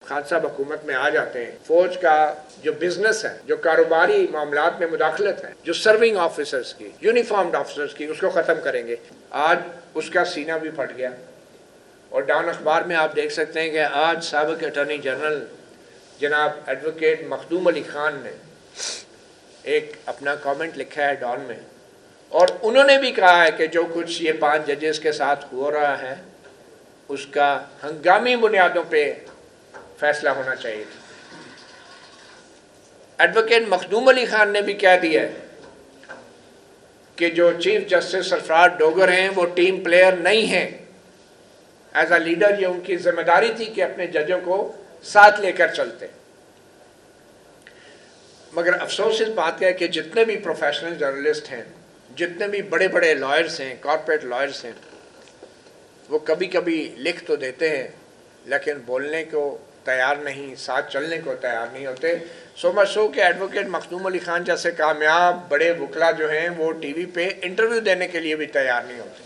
खान साहब हुकूमत में आ जाते हैं, फौज का जो बिजनेस है, जो कारोबारी मामलात में मुदाखलत है, जो सर्विंग ऑफिसर्स की, यूनिफॉर्म्ड ऑफिसर्स की, उसको ख़त्म करेंगे। आज उसका सीना भी फट गया। और डॉन अखबार में आप देख सकते हैं कि आज साबिक अटॉर्नी जनरल जनाब एडवोकेट मखदूम अली खान ने एक अपना कमेंट लिखा है डॉन में, और उन्होंने भी कहा है कि जो कुछ ये 5 जजेस के साथ हो रहा है उसका हंगामी बुनियादों पे फैसला होना चाहिए। एडवोकेट मखदूम अली खान ने भी कह दिया है कि जो चीफ जस्टिस सरफराज डोगर हैं वो टीम प्लेयर नहीं हैं। एज अ लीडर ये उनकी जिम्मेदारी थी कि अपने जजों को साथ लेकर चलते। मगर अफसोस इस बात का है कि जितने भी प्रोफेशनल जर्नलिस्ट हैं, जितने भी बड़े बड़े लॉयर्स हैं, कॉर्पोरेट लॉयर्स हैं, वो कभी कभी लिख तो देते हैं लेकिन बोलने को तैयार नहीं, साथ चलने को तैयार नहीं होते। सो मच सो कि एडवोकेट मखदूम अली खान जैसे कामयाब बड़े वकला जो हैं वो टीवी पे इंटरव्यू देने के लिए भी तैयार नहीं होते।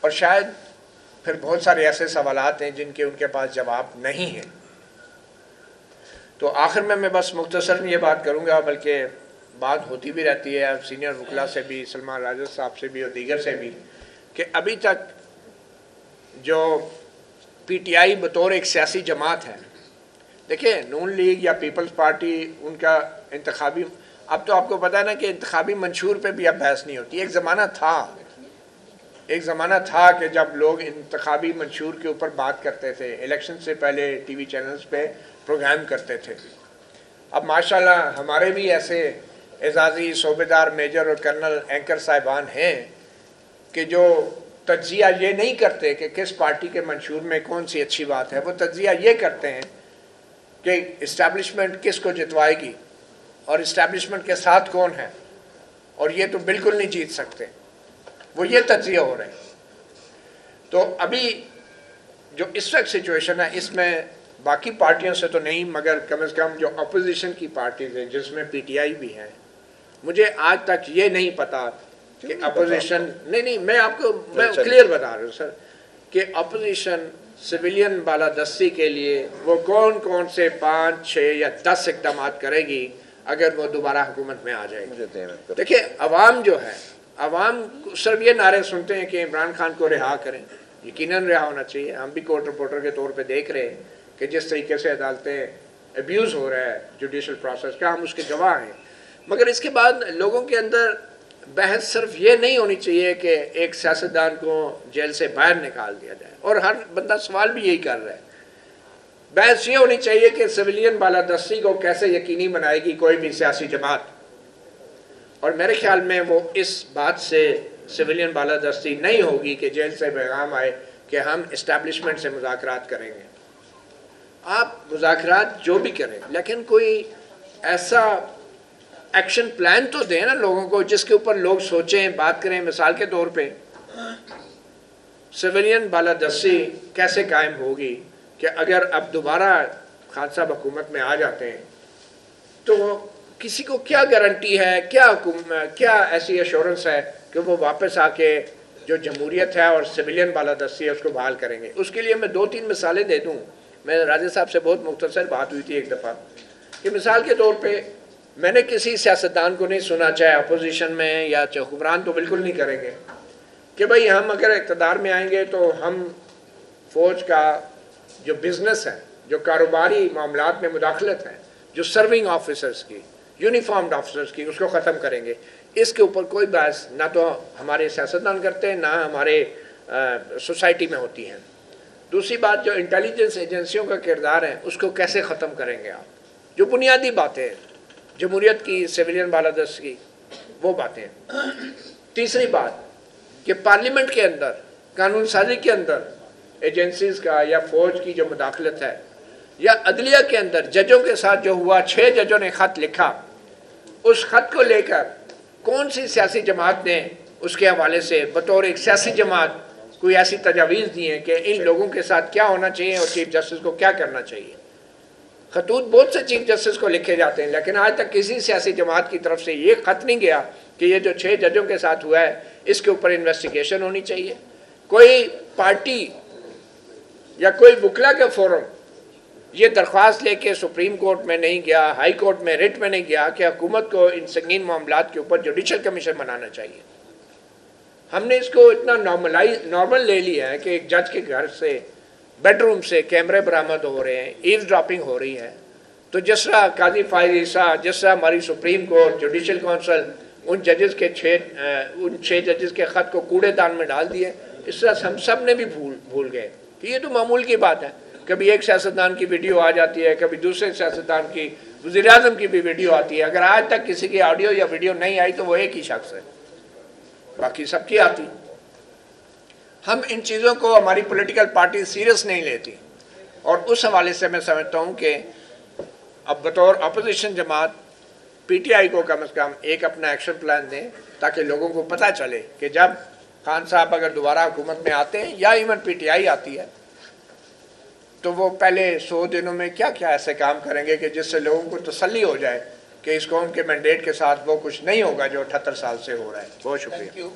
और शायद फिर बहुत सारे ऐसे सवालात हैं जिनके उनके पास जवाब नहीं है। तो आखिर में मैं बस मुख्तसर ये बात करूँगा, बल्कि बात होती भी रहती है सीनियर वकला से भी, सलमान राजा साहब से भी और दीगर से भी, कि अभी तक जो पीटीआई बतौर एक सियासी जमात है, देखिए नून लीग या पीपल्स पार्टी उनका इंतखाबी, अब तो आपको पता है ना कि इंतखाबी मंशूर पे भी अब बहस नहीं होती। एक ज़माना था कि जब लोग इंतखाबी मंशूर के ऊपर बात करते थे, इलेक्शन से पहले टीवी चैनल्स पे प्रोग्राम करते थे। अब माशाल्लाह हमारे भी ऐसे एजाज़ी सूबेदार, मेजर और कर्नल एंकर साहिबान हैं कि जो तज्जिया ये नहीं करते कि किस पार्टी के मंशूर में कौन सी अच्छी बात है, वो तज्जिया ये करते हैं कि इस्टेब्लिशमेंट किस को जितवाएगी और इस्टेब्लिशमेंट के साथ कौन है, और ये तो बिल्कुल नहीं जीत सकते, वो ये तज्जिया हो रहे हैं। तो अभी जो इस वक्त सिचुएशन है इसमें बाकी पार्टियों से तो नहीं, मगर कम से कम जो अपोजिशन की पार्टीज हैं जिसमें पीटीआई भी है, मुझे आज तक ये नहीं पता कि अपोजिशन, नहीं मैं क्लियर बता रहा हूँ सर, कि अपोजिशन सिविलियन बालादस्ती के लिए वो कौन कौन से 5, 6 या 10 इकदाम करेगी अगर वो दोबारा हुकूमत में आ जाएगी। देखिए अवाम जो है, अवाम सिर्फ ये नारे सुनते हैं कि इमरान खान को रिहा करें, यकीनन रिहा होना चाहिए। हम भी कोर्ट रिपोर्टर के तौर पे देख रहे हैं कि जिस तरीके से अदालतें अब्यूज़ हो रहा है जुडिशल प्रोसेस का, हम उसके गवाह हैं। मगर इसके बाद लोगों के अंदर बहस सिर्फ ये नहीं होनी चाहिए कि एक सियासतदान को जेल से बाहर निकाल दिया जाए, और हर बंदा सवाल भी यही कर रहा है। बहस ये होनी चाहिए कि सिविलियन बालादस्ती को कैसे यकीनी बनाएगी कोई भी सियासी जमात, और मेरे ख्याल में वो इस बात से सिविलियन बालादस्ती नहीं होगी कि जेल से पैगाम आए कि हम इस्टेब्लिशमेंट से मुज़ाकरात करेंगे। आप मुज़ाकरात जो भी करें, लेकिन कोई ऐसा एक्शन प्लान तो दें ना लोगों को जिसके ऊपर लोग सोचें, बात करें। मिसाल के तौर पे सिविलियन बालादस्ती कैसे कायम होगी कि अगर अब दोबारा खान साहब हुकूमत में आ जाते हैं तो किसी को क्या गारंटी है, क्या ऐसी एश्योरेंस है कि वो वापस आके जो जमहूरियत है और सिविलियन बालादस्ती है उसको बहाल करेंगे। उसके लिए मैं 2-3 मिसालें दे दूँ। मैं राजा साहब से बहुत मुख्तसर बात हुई थी एक दफ़ा कि मिसाल के तौर पे मैंने किसी सियासतदान को नहीं सुना, चाहे अपोजिशन में या चाहे हुक्मरान तो बिल्कुल नहीं करेंगे, कि भाई हम अगर इक़्तिदार में आएंगे तो हम फ़ौज का जो बिज़नेस है, जो कारोबारी मामलात में मुदाखलत है, जो सर्विंग ऑफिसर्स की, यूनिफॉर्म्ड ऑफिसर्स की, उसको ख़त्म करेंगे। इसके ऊपर कोई बहस ना तो हमारे सियासतदान करते हैं, ना हमारे सोसाइटी में होती हैं। दूसरी बात, जो इंटेलिजेंस एजेंसियों का किरदार है उसको कैसे ख़त्म करेंगे आप, जो बुनियादी बातें हैं जमहूरियत की, सिविलियन बालादस्ती की, वो बातें। तीसरी बात कि पार्लियामेंट के अंदर, कानून साजी के अंदर एजेंसीज का या फ़ौज की जो मुदाखलत है, या अदलिया के अंदर जजों के साथ जो हुआ, 6 जजों ने ख़त लिखा, उस ख़त को लेकर कौन सी सियासी जमात ने उसके हवाले से बतौर एक सियासी जमात कोई ऐसी तजावीज़ दी हैं कि इन लोगों के साथ क्या होना चाहिए और चीफ जस्टिस को क्या करना चाहिए। खतूत बहुत से चीफ जस्टिस को लिखे जाते हैं, लेकिन आज तक किसी सियासी जमात की तरफ से ये ख़त नहीं गया कि ये जो 6 जजों के साथ हुआ है इसके ऊपर इन्वेस्टिगेशन होनी चाहिए। कोई पार्टी یا کوئی وکلا کا فورم یہ درخواست لے کے سپریم کورٹ میں نہیں گیا، ہائی کورٹ میں ریٹ میں نہیں گیا کہ حکومت کو ان سنگین معاملات کے اوپر جوڈیشل کمیشن بنانا چاہیے. ہم نے اس کو اتنا نارمل لے لیا ہے کہ ایک جج کے گھر سے بیڈ روم سے کیمرے برآمد ہو رہے ہیں، ایوز ڈراپنگ ہو رہی ہے. تو جس طرح قاضی فائز عیسیٰ، جس طرح ہماری سپریم کورٹ، جوڈیشل کونسل ان چھ ججز کے خط کو کوڑے دان میں ڈال دیے، اس طرح ہم سب نے بھی بھول گئے کہ یہ تو معمول کی بات ہے. کبھی ایک سیاستدان کی ویڈیو آ جاتی ہے، کبھی دوسرے سیاستدان کی، وزیر اعظم کی بھی ویڈیو آتی ہے. اگر آج تک کسی کی آڈیو یا ویڈیو نہیں آئی تو وہ ایک ہی شخص ہے، باقی سب کی آتی. ہم ان چیزوں کو ہماری پولیٹیکل پارٹی سیریس نہیں لیتی، اور اس حوالے سے میں سمجھتا ہوں کہ اب بطور اپوزیشن جماعت پی ٹی آئی کو کم از کم ایک اپنا ایکشن پلان دیں تاکہ لوگوں کو پتہ چلے کہ جب خان صاحب اگر دوبارہ حکومت میں آتے ہیں یا ایون پی ٹی آئی آتی ہے تو وہ پہلے 100 دنوں میں کیا کیا ایسے کام کریں گے کہ جس سے لوگوں کو تسلی ہو جائے کہ اس قوم کے مینڈیٹ کے ساتھ وہ کچھ نہیں ہوگا جو 78 سال سے ہو رہا ہے. بہت شکریہ.